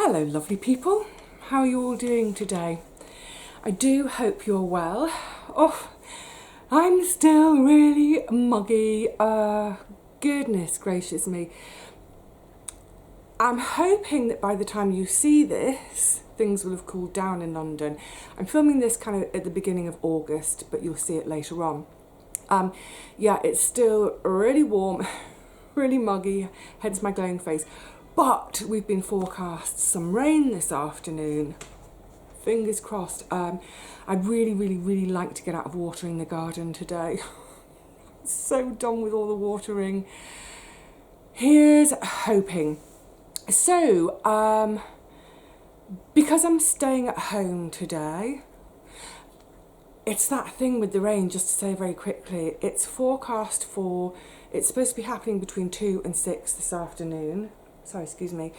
Hello lovely people, how are you all doing today? I do hope you're well. Oh, I'm still really muggy, goodness gracious me. I'm hoping that by the time you see this, things will have cooled down in London. I'm filming this kind of at the beginning of August, but you'll see it later on. Yeah, it's still really warm, really muggy, hence my glowing face. But we've been forecast some rain this afternoon. Fingers crossed. I'd really like to get out of watering the garden today. So done with all the watering. Here's hoping. So, because I'm staying at home today, it's that thing with the rain, just to say very quickly, it's forecast for, it's supposed to be happening between 2 and 6 this afternoon. Sorry, excuse me.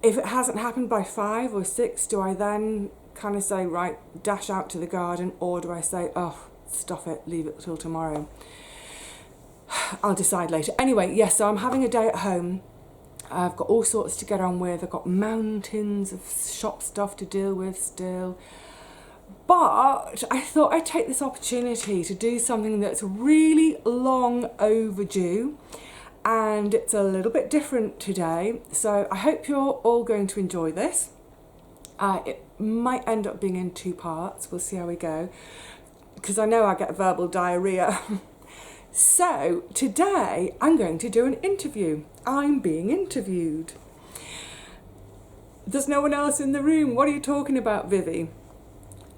If it hasn't happened by 5 or 6, do I then kind of say, right, dash out to the garden, or do I say, oh, stuff it, leave it till tomorrow? I'll decide later. Anyway, yes, so I'm having a day at home. I've got all sorts to get on with. I've got mountains of shop stuff to deal with still. But I thought I'd take this opportunity to do something that's really long overdue. And it's a little bit different today, so I hope you're all going to enjoy this. It might end up being in 2 parts, we'll see how we go, because I know I get verbal diarrhea. So today I'm going to do an interview. I'm being interviewed. There's no one else in the room. What are you talking about, Vivi?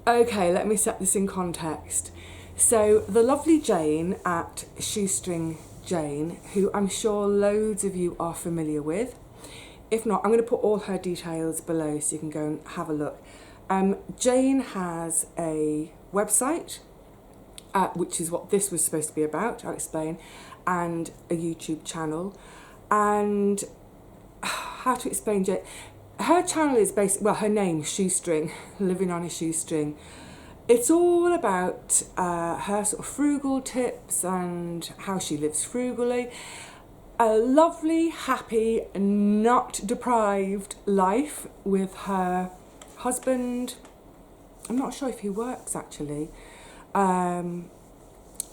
Okay, let me set this in context. So the lovely Jane at Shoestring Jane, who I'm sure loads of you are familiar with. If not, I'm going to put all her details below so you can go and have a look. Jane has a website, which is what this was supposed to be about, I'll explain, and a YouTube channel. And how to explain Jane? Her channel is basically, well, her name, Shoestring, living on a shoestring. It's all about her sort of frugal tips and how she lives frugally. A lovely, happy, not deprived life with her husband. I'm not sure if he works actually.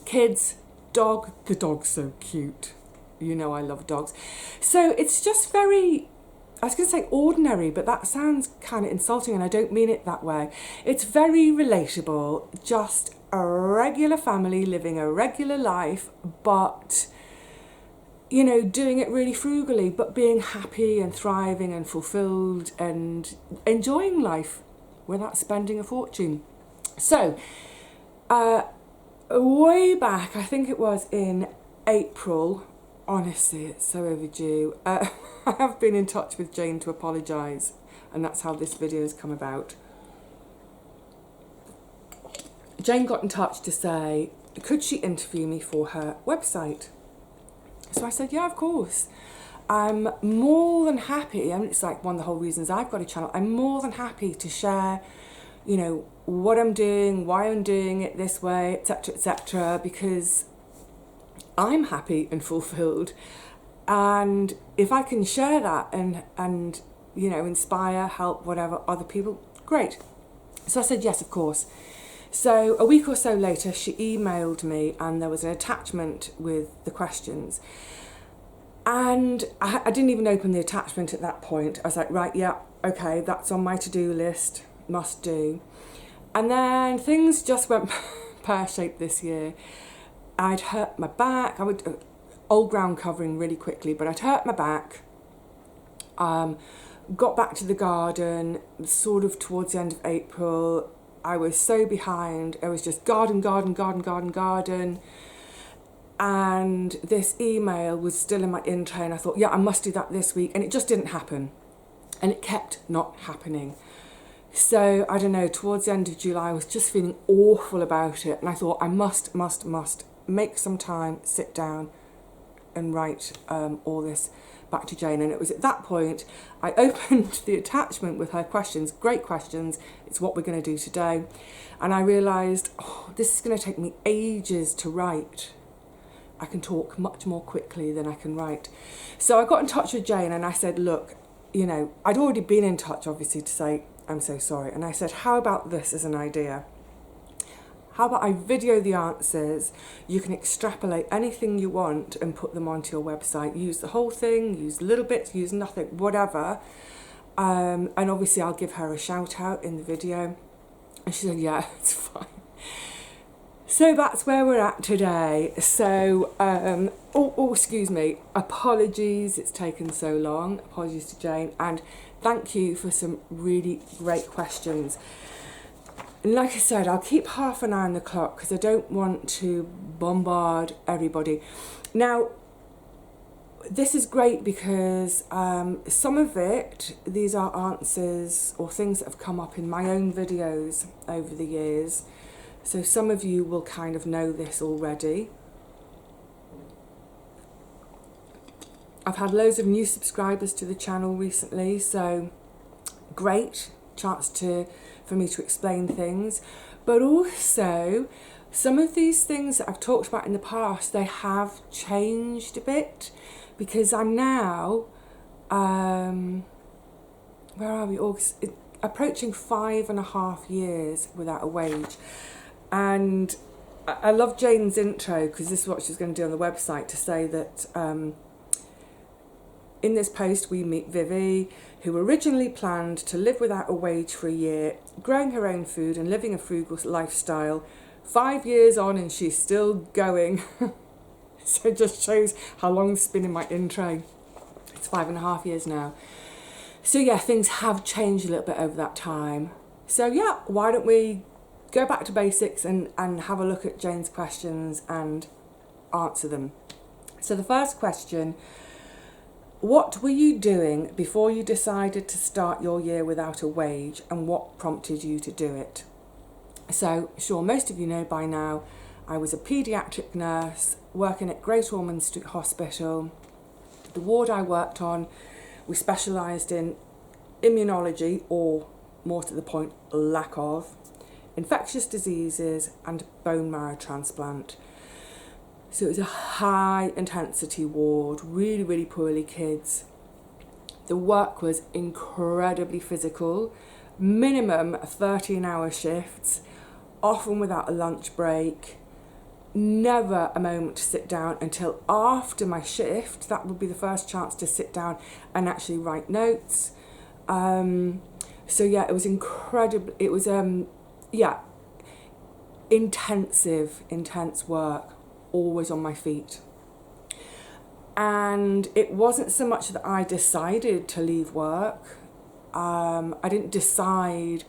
Kids, dog. The dog's so cute. You know I love dogs. So it's just very, I was going to say ordinary, but that sounds kind of insulting and I don't mean it that way. It's very relatable, just a regular family living a regular life, but, you know, doing it really frugally, but being happy and thriving and fulfilled and enjoying life without spending a fortune. So, way back, I think it was in April, honestly, it's so overdue. I have been in touch with Jane to apologise, and that's how this video has come about. Jane got in touch to say, could she interview me for her website? So I said, yeah, of course. I'm more than happy, and it's like one of the whole reasons I've got a channel, I'm more than happy to share, you know, what I'm doing, why I'm doing it this way, etc., because I'm happy and fulfilled, and if I can share that and you know, inspire, help, whatever, other people, great. So I said yes, of course. So a week or so later she emailed me and there was an attachment with the questions, and I didn't even open the attachment at that point. I was like, right, yeah, okay, that's on my to-do list, must do. And then things just went pear-shaped this year. I'd hurt my back. I would old ground covering really quickly, but I'd hurt my back. Got back to the garden sort of towards the end of April. I was so behind. It was just garden. And this email was still in my in-tray, and I thought, yeah, I must do that this week. And it just didn't happen. And it kept not happening. So, I don't know, towards the end of July, I was just feeling awful about it. And I thought, I must make some time, sit down and write all this back to Jane. And it was at that point I opened the attachment with her questions, great questions, it's what we're going to do today, and I realised, oh, this is going to take me ages to write. I can talk much more quickly than I can write. So I got in touch with Jane and I said, look, you know, I'd already been in touch, obviously, to say, I'm so sorry. And I said, how about this as an idea? How about I video the answers? You can extrapolate anything you want and put them onto your website. Use the whole thing, use little bits, use nothing, whatever. And obviously I'll give her a shout out in the video. And she said, yeah, it's fine. So that's where we're at today. So, excuse me, apologies it's taken so long. Apologies to Jane. And thank you for some really great questions. And like I said, I'll keep half an eye on the clock because I don't want to bombard everybody. Now, this is great because some of it, these are answers or things that have come up in my own videos over the years. So some of you will kind of know this already. I've had loads of new subscribers to the channel recently, so great chance for me to explain things. But also, some of these things that I've talked about in the past, they have changed a bit because I'm now, where are we, August, approaching 5.5 years without a wage. And I love Jane's intro because this is what she's going to do on the website, to say that in this post we meet Vivi, who originally planned to live without a wage for a year, growing her own food and living a frugal lifestyle. 5 years on and she's still going. So it just shows how long it's been in my intro. It's 5.5 years now. So yeah, things have changed a little bit over that time. So yeah, why don't we go back to basics and have a look at Jane's questions and answer them. So the first question, what were you doing before you decided to start your year without a wage, and what prompted you to do it? So, sure, most of you know by now, I was a paediatric nurse working at Great Ormond Street Hospital. The ward I worked on, we specialised in immunology, or more to the point, lack of, infectious diseases and bone marrow transplant. So it was a high intensity ward, really, really poorly kids. The work was incredibly physical, minimum 13-hour shifts, often without a lunch break, never a moment to sit down until after my shift. That would be the first chance to sit down and actually write notes. So yeah, it was incredible. It was, intense work, always on my feet. And it wasn't so much that I decided to leave work. I didn't decide,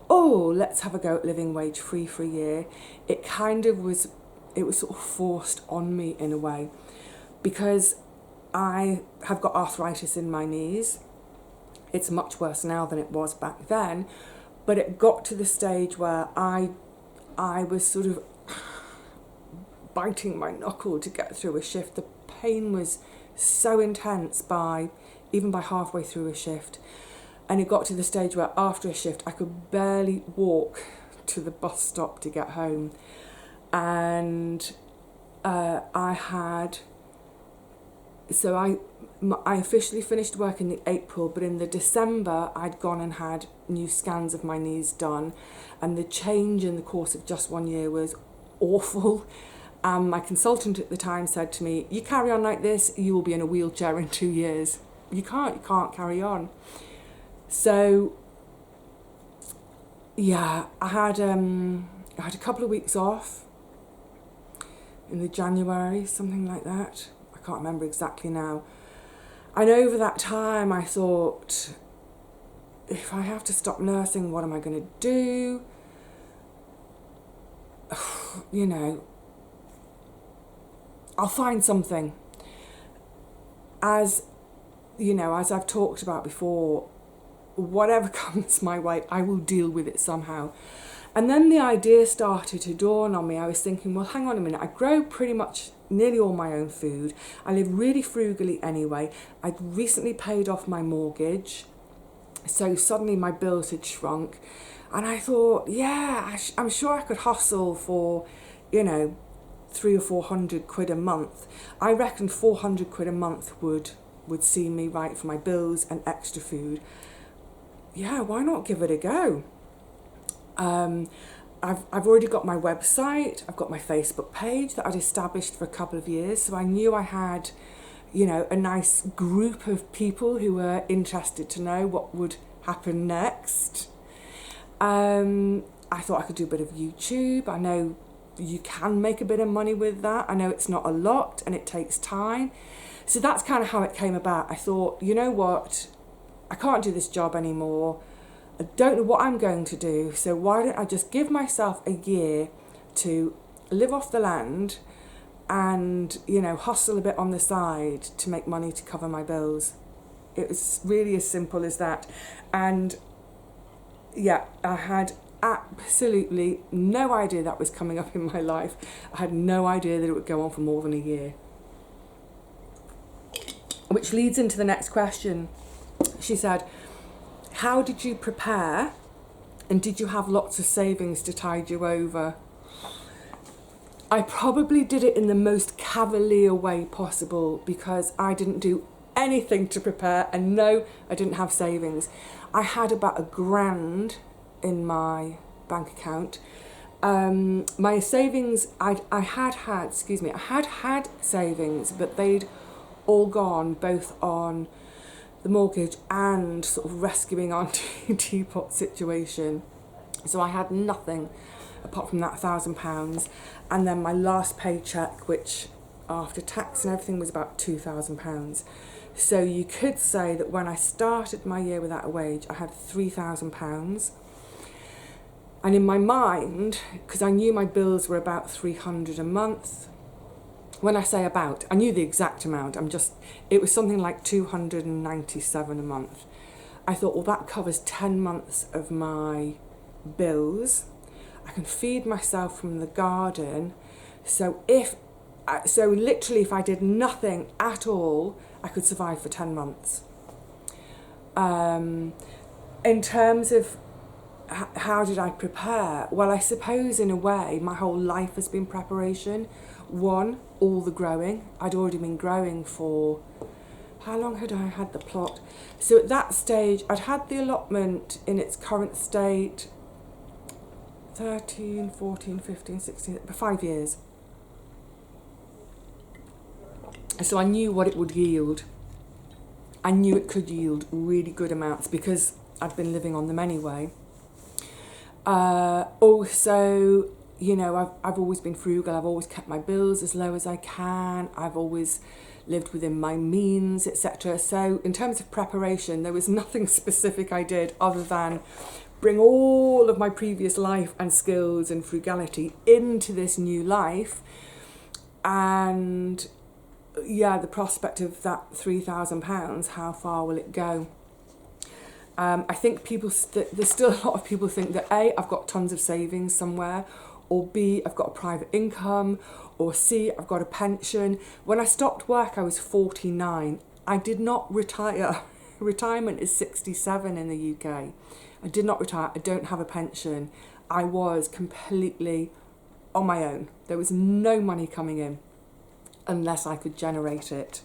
let's have a go at living wage free for a year. It kind of was, it was sort of forced on me in a way, because I have got arthritis in my knees. It's much worse now than it was back then, but it got to the stage where I was sort of biting my knuckle to get through a shift. The pain was so intense even by halfway through a shift. And it got to the stage where after a shift, I could barely walk to the bus stop to get home. And I officially finished work in the April, but in the December, I'd gone and had new scans of my knees done. And the change in the course of just 1 year was awful. My consultant at the time said to me, you carry on like this, you will be in a wheelchair in 2 years. You can't carry on. So, yeah, I had a couple of weeks off in the January, something like that. I can't remember exactly now. And over that time, I thought, if I have to stop nursing, what am I going to do? You know, I'll find something. As you know, as I've talked about before, whatever comes my way, I will deal with it somehow. And then the idea started to dawn on me. I was thinking, well, hang on a minute. I grow pretty much nearly all my own food. I live really frugally anyway. I'd recently paid off my mortgage, so suddenly my bills had shrunk. And I thought, yeah, I'm sure I could hustle for, 300 or 400 quid a month. I reckon 400 quid a month would would see me right for my bills and extra food. Yeah, why not give it a go? I've already got my website, I've got my Facebook page that I'd established for a couple of years, so I knew I had, you know, a nice group of people who were interested to know what would happen next. I thought I could do a bit of YouTube. I know you can make a bit of money with that. I know it's not a lot and it takes time. So that's kind of how it came about. I thought, you know what, I can't do this job anymore. I don't know what I'm going to do, so why don't I just give myself a year to live off the land and, you know, hustle a bit on the side to make money to cover my bills. It was really as simple as that. And yeah, I had absolutely no idea that was coming up in my life. I had no idea that it would go on for more than a year. Which leads into the next question. She said, how did you prepare, and did you have lots of savings to tide you over? I probably did it in the most cavalier way possible because I didn't do anything to prepare, and no, I didn't have savings. I had about £1,000 in my bank account. My savings, I had had savings, but they'd all gone both on the mortgage and sort of rescuing our teapot situation. So I had nothing apart from that £1,000, and then my last paycheck, which after tax and everything was about £2,000. So you could say that when I started my year without a wage, I had £3,000. And in my mind, because I knew my bills were about £300 a month, when I say about, I knew the exact amount, it was something like £297 a month. I thought, well, that covers 10 months of my bills. I can feed myself from the garden. So literally if I did nothing at all, I could survive for 10 months. In terms of how did I prepare? Well, I suppose in a way my whole life has been preparation. One, all the growing. I'd already been growing for, how long had I had the plot? So at that stage, I'd had the allotment in its current state 13, 14, 15, 16, 5 years. So I knew what it would yield. I knew it could yield really good amounts because I'd been living on them anyway. Also, you know, I've always been frugal. I've always kept my bills as low as I can. I've always lived within my means, etc. So in terms of preparation, there was nothing specific I did other than bring all of my previous life and skills and frugality into this new life. And yeah, the prospect of that £3,000, how far will it go? I think there's still a lot of people think that A, I've got tons of savings somewhere, or B, I've got a private income, or C, I've got a pension. When I stopped work, I was 49. I did not retire. Retirement is 67 in the UK. I did not retire. I don't have a pension. I was completely on my own. There was no money coming in unless I could generate it.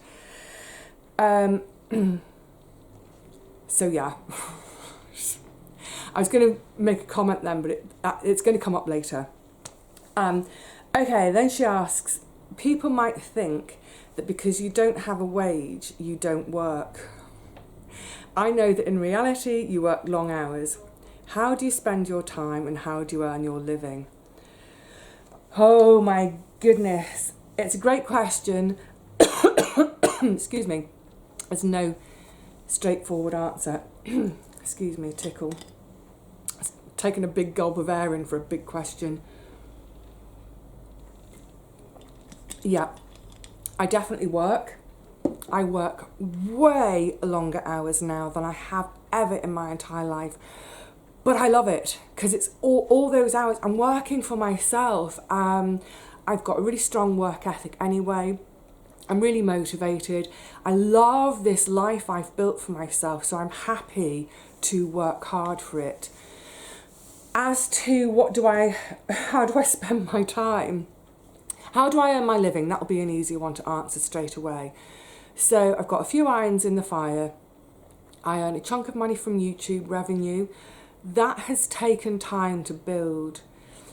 So yeah, I was going to make a comment then, but it's going to come up later. Okay, then she asks, people might think that because you don't have a wage, you don't work. I know that in reality, you work long hours. How do you spend your time and how do you earn your living? Oh my goodness, it's a great question. Excuse me, there's no straightforward answer. Excuse me, tickle. Taking a big gulp of air in for a big question. Yeah, I definitely work. I work way longer hours now than I have ever in my entire life. But I love it because it's all those hours. I'm working for myself. I've got a really strong work ethic anyway. I'm really motivated. I love this life I've built for myself, so I'm happy to work hard for it. As to how do I spend my time? How do I earn my living? That'll be an easy one to answer straight away. So I've got a few irons in the fire. I earn a chunk of money from YouTube revenue. That has taken time to build.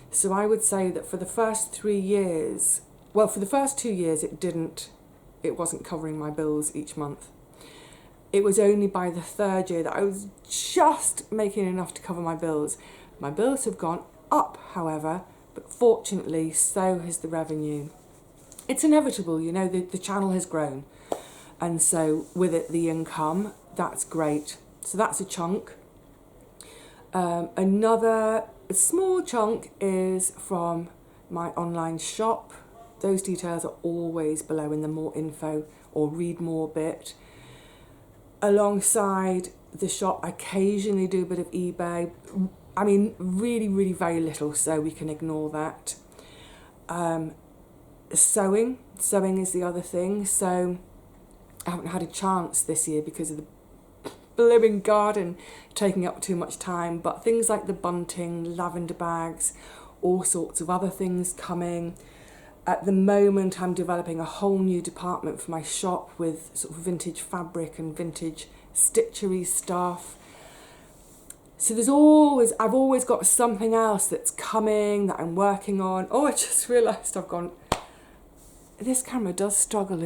So I would say that for the first 3 years, well, for the first 2 years, it wasn't covering my bills each month. It was only by the 3rd year that I was just making enough to cover my bills. My bills have gone up, however, but fortunately, so has the revenue. It's inevitable, you know, the channel has grown. And so with it, the income, that's great. So that's a chunk. Another small chunk is from my online shop. Those details are always below in the more info or read more bit. Alongside the shop, I occasionally do a bit of eBay. I mean, really, really very little, so we can ignore that. Sewing is the other thing. So I haven't had a chance this year because of the blooming garden taking up too much time, but things like the bunting, lavender bags, all sorts of other things coming. At the moment, I'm developing a whole new department for my shop with sort of vintage fabric and vintage stitchery stuff. So I've always got something else that's coming that I'm working on. Oh, I just realised this camera does struggle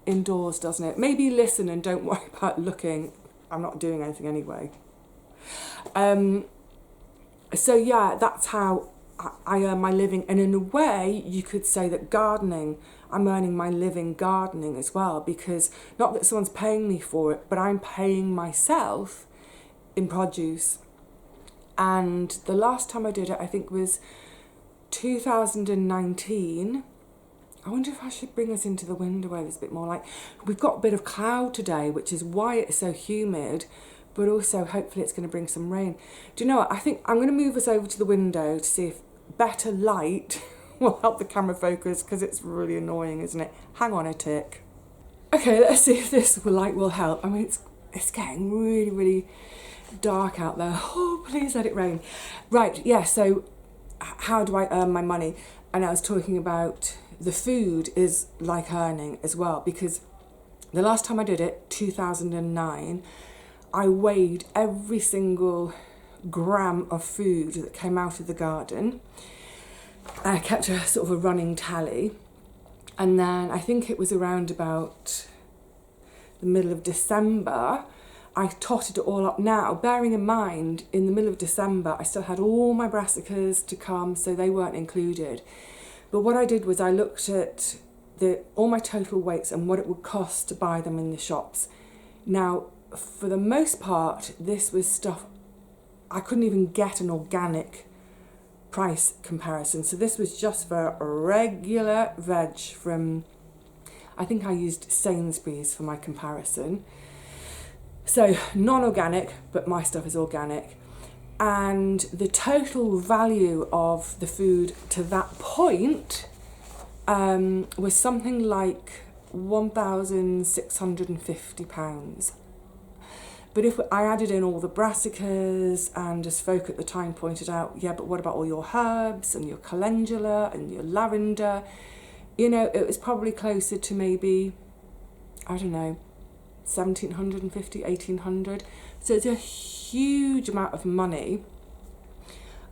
indoors, doesn't it? Maybe listen and don't worry about looking. I'm not doing anything anyway. So yeah, that's how I earn my living. And in a way, you could say that gardening, I'm earning my living gardening as well, because not that someone's paying me for it, but I'm paying myself in produce. And the last time I did it, I think was 2019. I wonder if I should bring us into the window where there's a bit more light. We've got a bit of cloud today, which is why it's so humid, but also hopefully it's going to bring some rain. Do you know what? I think I'm going to move us over to the window to see if better light will help the camera focus, because it's really annoying, isn't it? Hang on a tick. Okay, let's see if this light will help. I mean, it's getting really, really dark out there. Oh, please let it rain. Right, yeah, so how do I earn my money? And I was talking about the food is like earning as well, because the last time I did it, 2009, I weighed every single gram of food that came out of the garden. I kept a sort of a running tally. And then I think it was around about the middle of December, I totted it all up. Now, bearing in mind, in the middle of December, I still had all my brassicas to come, so they weren't included. But what I did was I looked at all my total weights and what it would cost to buy them in the shops. Now, for the most part, this was stuff I couldn't even get an organic price comparison. So this was just for regular veg from, I think I used Sainsbury's for my comparison. So non-organic, but my stuff is organic. And the total value of the food to that point was something like £1,650. But if I added in all the brassicas, and as folk at the time pointed out, yeah, but what about all your herbs and your calendula and your lavender? You know, it was probably closer to maybe, I don't know, 1,750, 1,800. So it's a huge amount of money.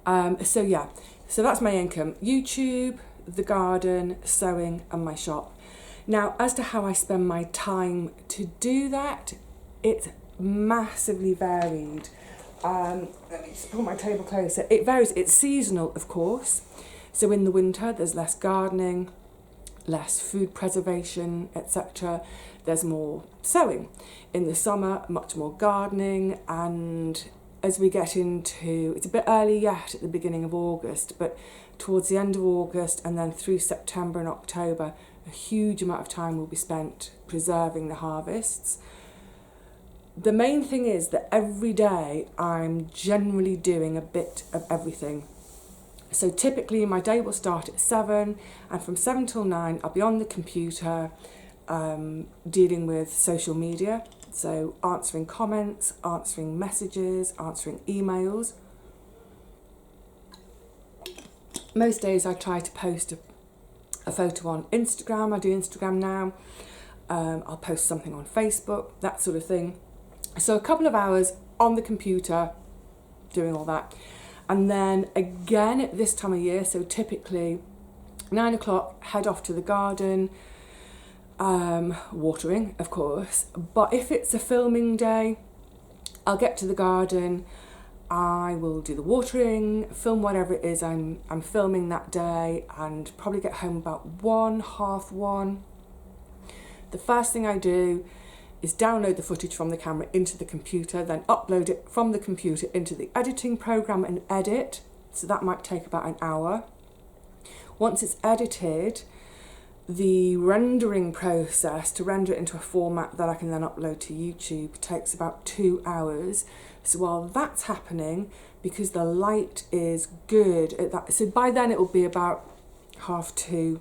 So yeah, so that's my income. YouTube, the garden, sewing, and my shop. Now, as to how I spend my time to do that, it's massively varied. Let me just pull my table closer. It varies. It's seasonal, of course. So in the winter, there's less gardening, less food preservation, etc. There's more sewing. In the summer, much more gardening. And as we get into, it's a bit early yet at the beginning of August, but towards the end of August and then through September and October, a huge amount of time will be spent preserving the harvests. The main thing is that every day I'm generally doing a bit of everything. So typically my day will start at 7, and from 7 till 9 I'll be on the computer dealing with social media. So answering comments, answering messages, answering emails. Most days I try to post a photo on Instagram. I do Instagram now. I'll post something on Facebook, that sort of thing. So a couple of hours on the computer doing all that. And then again at this time of year, so typically 9 o'clock, head off to the garden, watering, of course. But if it's a filming day, I'll get to the garden, I will do the watering, film whatever it is I'm filming that day, and probably get home about 1:30. The first thing I do is download the footage from the camera into the computer, then upload it from the computer into the editing program and edit. So that might take about an hour. Once it's edited, the rendering process to render it into a format that I can then upload to YouTube takes about 2 hours. So while that's happening, because the light is good at that, so by then it will be about 2:30,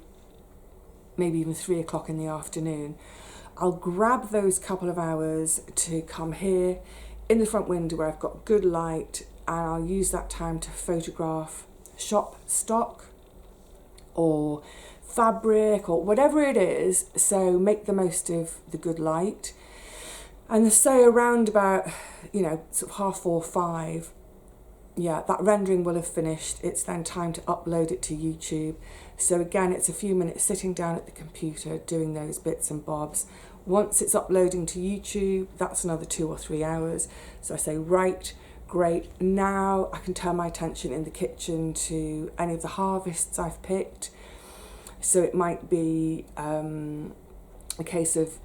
maybe even 3 o'clock in the afternoon. I'll grab those couple of hours to come here in the front window where I've got good light, and I'll use that time to photograph shop stock or fabric or whatever it is, so make the most of the good light. And so around about, sort of 4:30, 5, that rendering will have finished. It's then time to upload it to YouTube. So again, it's a few minutes sitting down at the computer doing those bits and bobs. Once it's uploading to YouTube, that's another 2 or 3 hours. So I say, right, great, now I can turn my attention in the kitchen to any of the harvests I've picked. So it might be a case of,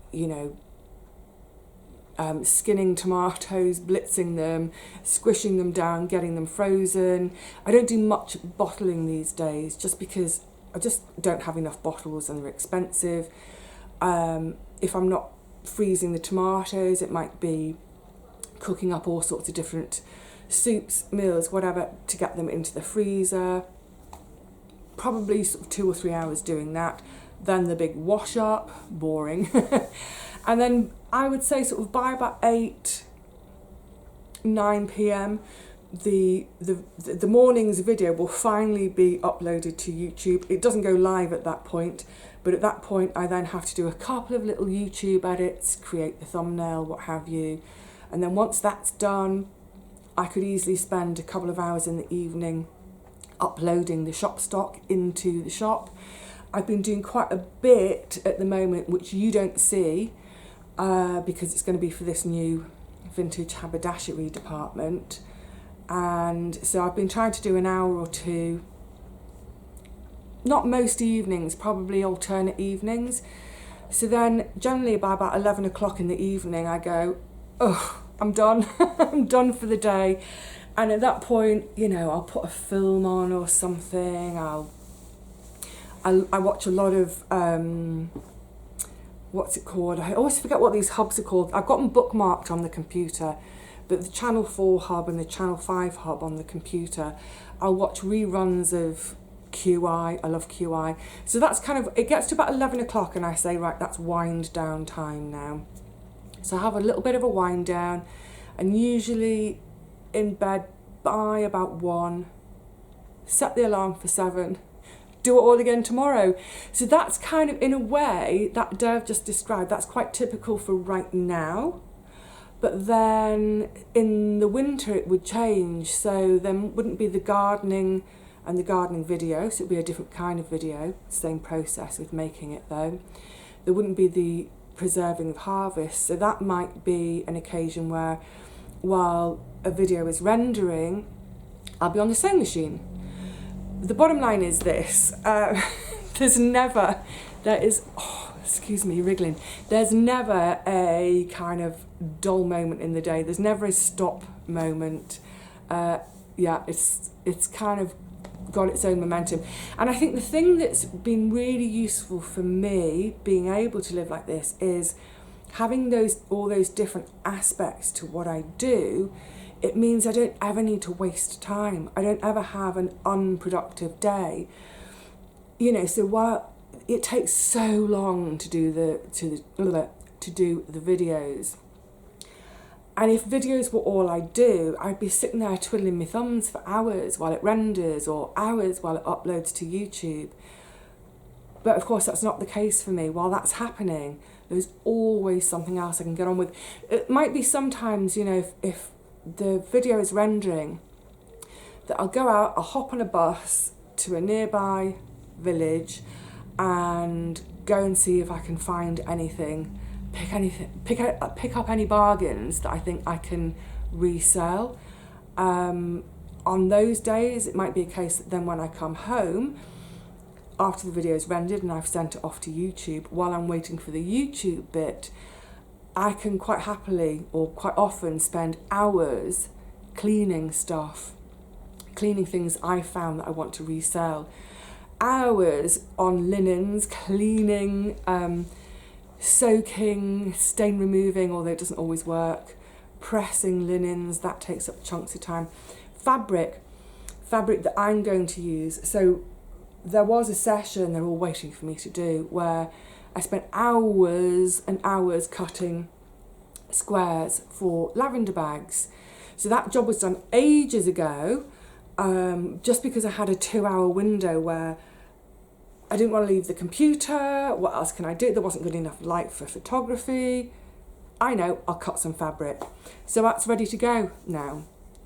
skinning tomatoes, blitzing them, squishing them down, getting them frozen. I don't do much bottling these days just because I just don't have enough bottles and they're expensive. If I'm not freezing the tomatoes, it might be cooking up all sorts of different soups, meals, whatever, to get them into the freezer. Probably sort of 2 or 3 hours doing that. Then the big wash up, boring. And then I would say sort of by about 8, 9 p.m, the morning's video will finally be uploaded to YouTube. It doesn't go live at that point, but at that point I then have to do a couple of little YouTube edits, create the thumbnail, what have you. And then once that's done, I could easily spend a couple of hours in the evening uploading the shop stock into the shop. I've been doing quite a bit at the moment, which you don't see, because it's going to be for this new vintage haberdashery department. And so I've been trying to do an hour or two, not most evenings, probably alternate evenings. So then generally by about 11 o'clock in the evening I go, oh, I'm done. I'm done for the day. And at that point, I'll put a film on or something. I watch a lot of, what's it called? I always forget what these hubs are called. I've got them bookmarked on the computer, but the Channel 4 hub and the Channel 5 hub on the computer, I'll watch reruns of QI. I love QI. So that's kind of, it gets to about 11 o'clock and I say, right, that's wind down time now. So I have a little bit of a wind down, and usually in bed by about 1, set the alarm for 7, do it all again tomorrow. So that's kind of, in a way, that day I've just described, that's quite typical for right now. But then in the winter it would change, so there wouldn't be the gardening and the gardening video, so it'd be a different kind of video, same process with making it though. There wouldn't be the preserving of harvest, so that might be an occasion where while a video is rendering, I'll be on the sewing machine. The bottom line is this, there's never a kind of dull moment in the day. There's never a stop moment. It's kind of got its own momentum. And I think the thing that's been really useful for me, being able to live like this, is having all those different aspects to what I do. It means I don't ever need to waste time. I don't ever have an unproductive day. So while it takes so long to do the videos, and if videos were all I do, I'd be sitting there twiddling my thumbs for hours while it renders, or hours while it uploads to YouTube. But of course that's not the case for me. While that's happening, there's always something else I can get on with. It might be sometimes, you know, if the video is rendering, that I'll go out, I'll hop on a bus to a nearby village and go and see if I can find anything, pick up any bargains that I think I can resell. On those days, it might be a case that then when I come home, after the video is rendered and I've sent it off to YouTube, while I'm waiting for the YouTube bit, I can quite happily or quite often spend hours cleaning stuff, cleaning things I found that I want to resell. Hours on linens, cleaning, soaking, stain removing, although it doesn't always work, pressing linens, that takes up chunks of time. Fabric that I'm going to use. So there was a session they're all waiting for me to do where I spent hours and hours cutting squares for lavender bags. So that job was done ages ago, just because I had a 2-hour window where I didn't want to leave the computer. What else can I do? There wasn't good enough light for photography. I know, I'll cut some fabric. So that's ready to go now.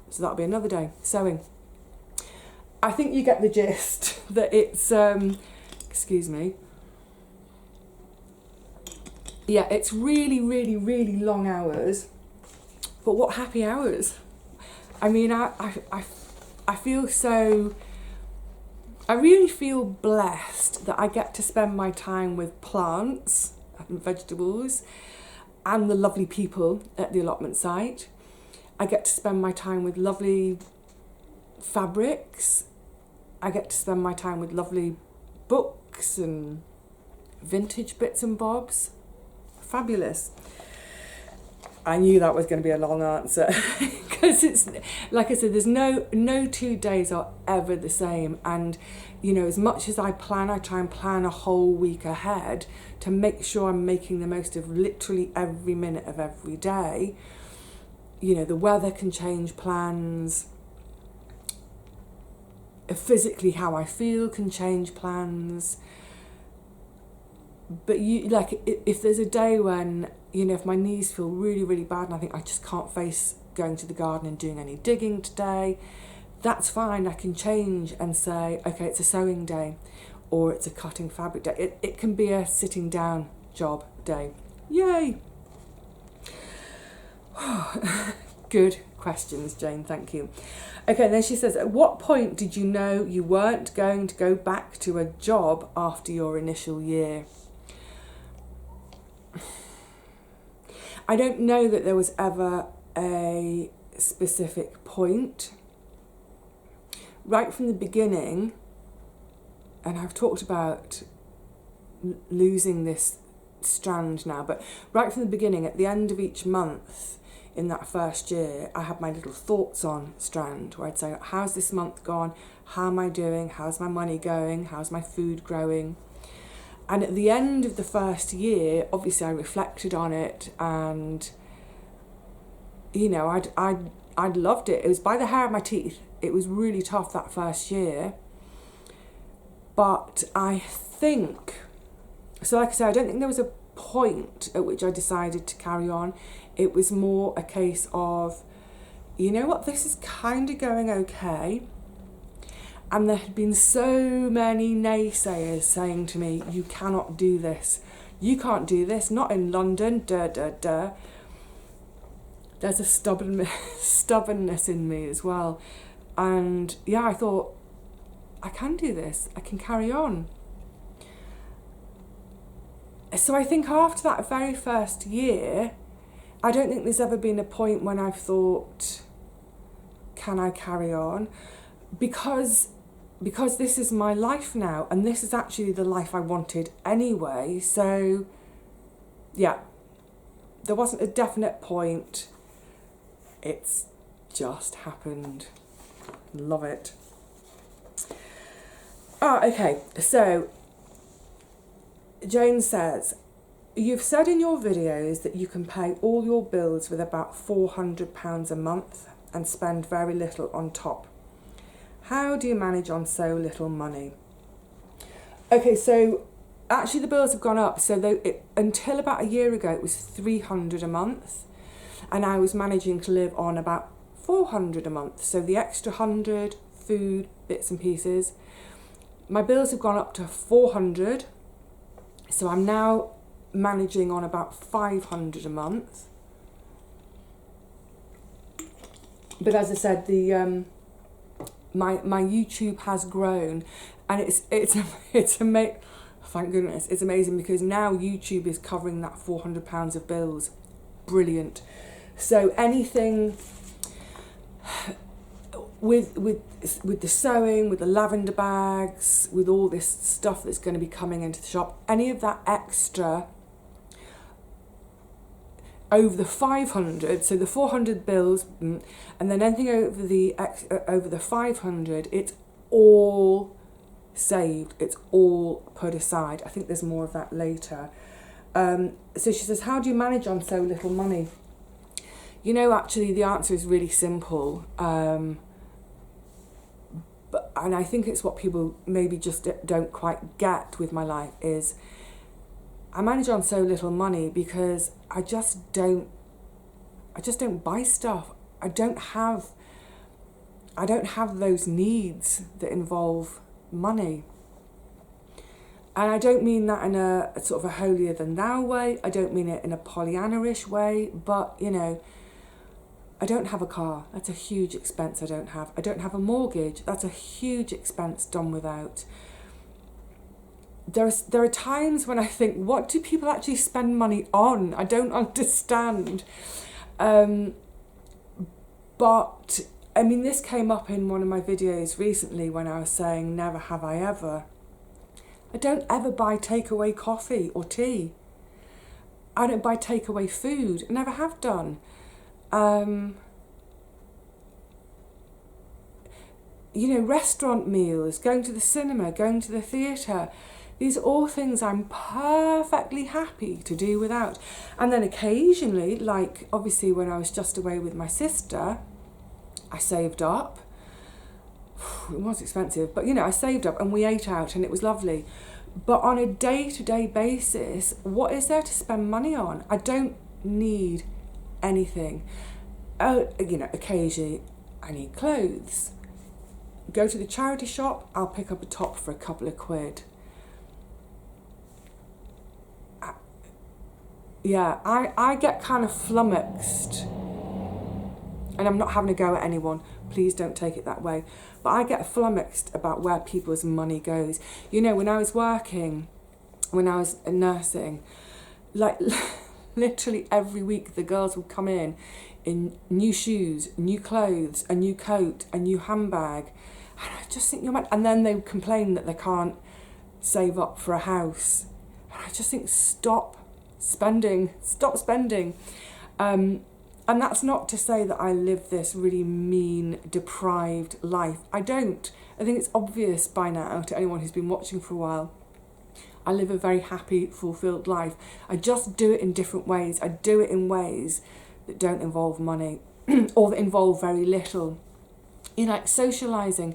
So that'll be another day, sewing. I think you get the gist that it's, excuse me. Yeah, it's really, really, really long hours, but what happy hours. I mean, I feel so, I really feel blessed that I get to spend my time with plants and vegetables and the lovely people at the allotment site. I get to spend my time with lovely fabrics. I get to spend my time with lovely books and vintage bits and bobs. Fabulous. I knew that was going to be a long answer because it's, like I said, there's no 2 days are ever the same. And, you know, as much as I try and plan a whole week ahead to make sure I'm making the most of literally every minute of every day. You know, the weather can change plans. Physically, how I feel can change plans. But you, like, if there's a day when, you know, if my knees feel really, really bad and I think I just can't face going to the garden and doing any digging today, that's fine. I can change and say, okay, it's a sewing day or it's a cutting fabric day. It can be a sitting down job day. Yay! Good questions, Jane, thank you. Okay, then she says, at what point did you know you weren't going to go back to a job after your initial year? I don't know that there was ever a specific point. Right from the beginning, and I've talked about losing this strand now, but right from the beginning, at the end of each month in that first year, I had my little thoughts on strand where I'd say, how's this month gone? How am I doing? How's my money going? How's my food growing? And at the end of the first year, obviously I reflected on it and, you know, I'd loved it. It was by the hair of my teeth. It was really tough that first year. But I think, so like I said, I don't think there was a point at which I decided to carry on. It was more a case of, you know what, this is kind of going okay. And there had been so many naysayers saying to me, you cannot do this. You can't do this, not in London, There's a stubbornness in me as well. And yeah, I thought, I can do this. I can carry on. So I think after that very first year, I don't think there's ever been a point when I've thought, can I carry on? Because this is my life now, and this is actually the life I wanted anyway. So yeah, there wasn't a definite point. It's just happened. Love it. Okay, so Jane says, you've said in your videos that you can pay all your bills with about £400 a month and spend very little on top. How do you manage on so little money? Okay, so Actually, the bills have gone up. So until about a year ago, it was £300 a month, and I was managing to live on about £400 a month. So the extra 100, food, bits and pieces. My bills have gone up to £400, so I'm now managing on about £500 a month. But as I said, the my YouTube has grown, and it's amazing. Thank goodness, it's amazing, because now YouTube is covering that £400 of bills. Brilliant. So anything with the sewing, with the lavender bags, with all this stuff that's going to be coming into the shop, any of that extra over the 500, so the 400 bills, and then anything over the 500, it's all saved, it's all put aside. I think there's more of that later. So she says, how do you manage on so little money? You know, actually the answer is really simple, and I think it's what people maybe just don't quite get with my life is I manage on so little money because I just don't buy stuff. I don't have those needs that involve money. And I don't mean that in a sort of a holier than thou way. I don't mean it in a Pollyanna-ish way, but you know, I don't have a car. That's a huge expense I don't have. I don't have a mortgage. That's a huge expense done without. There are times when I think, what do people actually spend money on? I don't understand. But, I mean, this came up in one of my videos recently when I was saying, never have I ever. I don't ever buy takeaway coffee or tea. I don't buy takeaway food. I never have done. You know, restaurant meals, going to the cinema, going to the theatre. These are all things I'm perfectly happy to do without. And then occasionally, like obviously when I was just away with my sister, I saved up. It was expensive, but you know, I saved up and we ate out and it was lovely. But on a day-to-day basis, what is there to spend money on? I don't need anything. You know, occasionally I need clothes. Go to the charity shop, I'll pick up a top for a couple of quid. Yeah, I get kind of flummoxed, and I'm not having a go at anyone, please don't take it that way, but I get flummoxed about where people's money goes. You know, when I was working, when I was nursing, like literally every week the girls would come in new shoes, new clothes, a new coat, a new handbag, and I just think, and then they would complain that they can't save up for a house, and I just think, stop spending. And that's not to say that I live this really mean, deprived life. I don't. I think it's obvious by now to anyone who's been watching for a while. I live a very happy, fulfilled life. I just do it in different ways. I do it in ways that don't involve money or that involve very little. You know, like socialising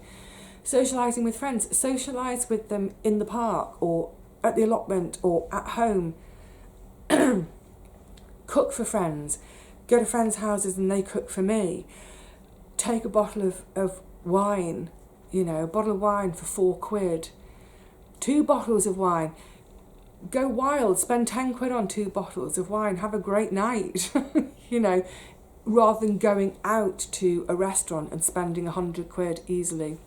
with friends, socialise with them in the park or at the allotment or at home. Cook for friends, go to friends' houses and they cook for me. Take a bottle of wine, you know, a bottle of wine for £4. 2 bottles of wine. Go wild, spend 10 quid on 2 bottles of wine, have a great night, you know, rather than going out to a restaurant and spending 100 quid easily,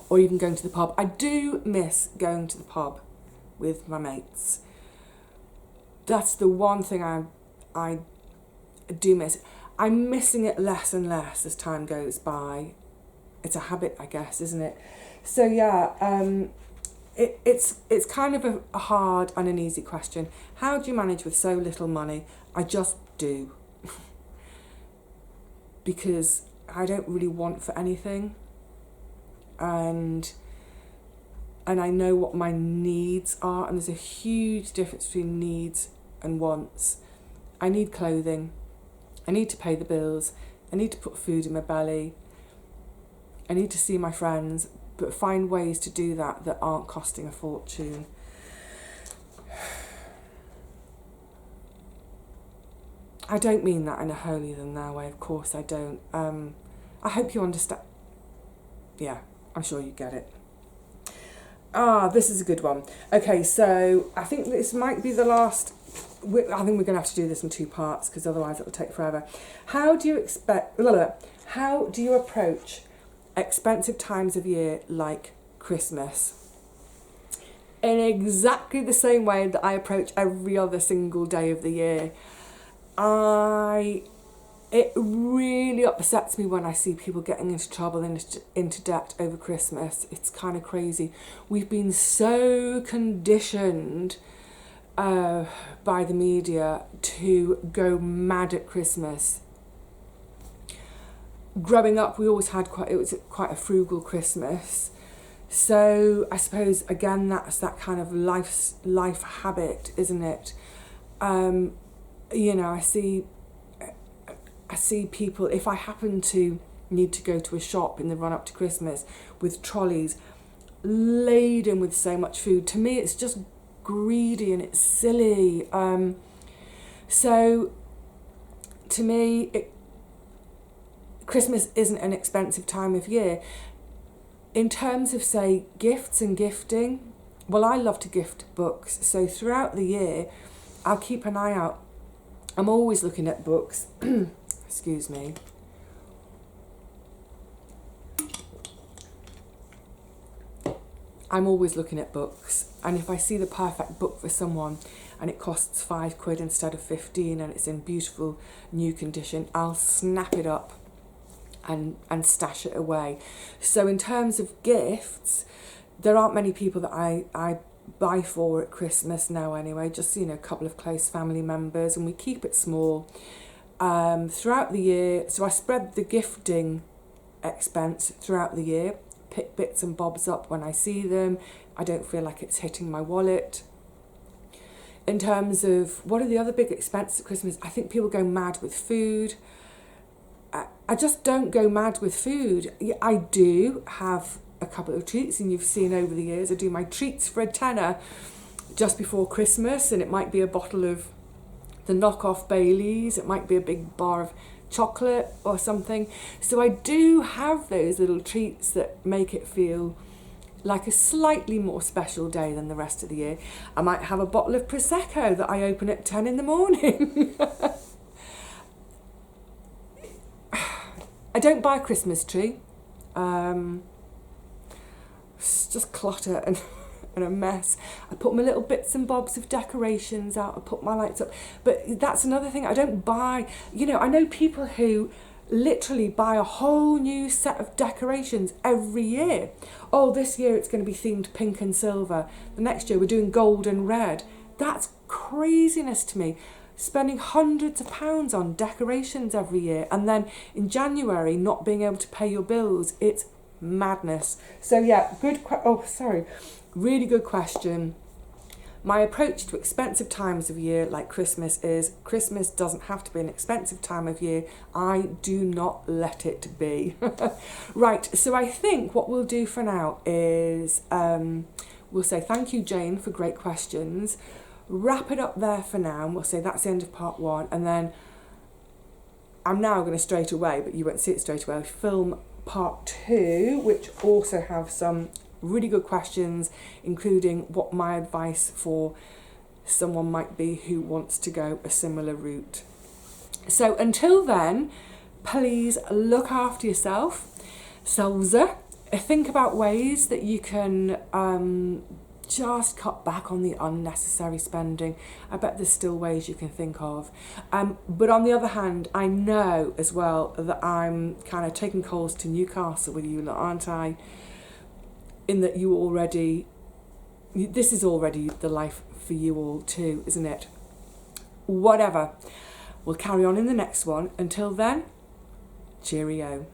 or even going to the pub. I do miss going to the pub with my mates. That's the one thing I do miss. I'm missing it less and less as time goes by. It's a habit, I guess, isn't it? So yeah, it's kind of a hard and an easy question. How do you manage with so little money? I just do. Because I don't really want for anything. And I know what my needs are, and there's a huge difference between needs and wants. I need clothing, I need to pay the bills, I need to put food in my belly, I need to see my friends, but find ways to do that aren't costing a fortune. I don't mean that in a holier than thou way, of course I don't. I hope you understand. Yeah, I'm sure you get it. This is a good one. Okay, so I think this might be the last. I think we're going to have to do this in 2 parts because otherwise it will take forever. How do you approach expensive times of year like Christmas? In exactly the same way that I approach every other single day of the year. It really upsets me when I see people getting into trouble and into debt over Christmas. It's kind of crazy. We've been so conditioned by the media to go mad at Christmas. Growing up, we always had quite a frugal Christmas. So I suppose again that's that kind of life habit, isn't it? You know, I see people, if I happen to need to go to a shop in the run up to Christmas with trolleys laden with so much food, to me it's just greedy and it's silly. So to me, Christmas isn't an expensive time of year. In terms of, say, gifts and gifting, well, I love to gift books. So throughout the year, I'll keep an eye out. I'm always looking at books. Excuse me. I'm always looking at books. And if I see the perfect book for someone and it costs £5 instead of 15 and it's in beautiful new condition, I'll snap it up and stash it away. So in terms of gifts, there aren't many people that I buy for at Christmas now anyway, just, you know, a couple of close family members, and we keep it small throughout the year. So I spread the gifting expense throughout the year, pick bits and bobs up when I see them. I don't feel like it's hitting my wallet. In terms of what are the other big expenses at Christmas, I think people go mad with food. I just don't go mad with food. I do have a couple of treats, and you've seen over the years I do my treats for £10 just before Christmas, and it might be a bottle of the knockoff Baileys, it might be a big bar of chocolate or something. So I do have those little treats that make it feel like a slightly more special day than the rest of the year. I might have a bottle of Prosecco that I open at 10 in the morning. I don't buy a Christmas tree. It's just clutter and a mess. I put my little bits and bobs of decorations out. I put my lights up. But that's another thing. I don't buy, you know, I know people who literally buy a whole new set of decorations every year. Oh, this year it's going to be themed pink and silver. The next year we're doing gold and red. That's craziness to me. Spending hundreds of pounds on decorations every year, and then in January not being able to pay your bills, it's madness. So yeah, really good question. My approach to expensive times of year like Christmas is, Christmas doesn't have to be an expensive time of year. I do not let it be. Right, so I think what we'll do for now is we'll say thank you, Jane, for great questions. Wrap it up there for now, and we'll say that's the end of part 1, and then I'm now going to straight away, but you won't see it straight away, film part 2, which also have some really good questions, including what my advice for someone might be who wants to go a similar route. So until then, please look after yourself, selves. Think about ways that you can just cut back on the unnecessary spending. I bet there's still ways you can think of. But on the other hand, I know as well that I'm kind of taking coals to Newcastle with you, aren't I? In that this is already the life for you all too, isn't it? Whatever. We'll carry on in the next one. Until then, cheerio.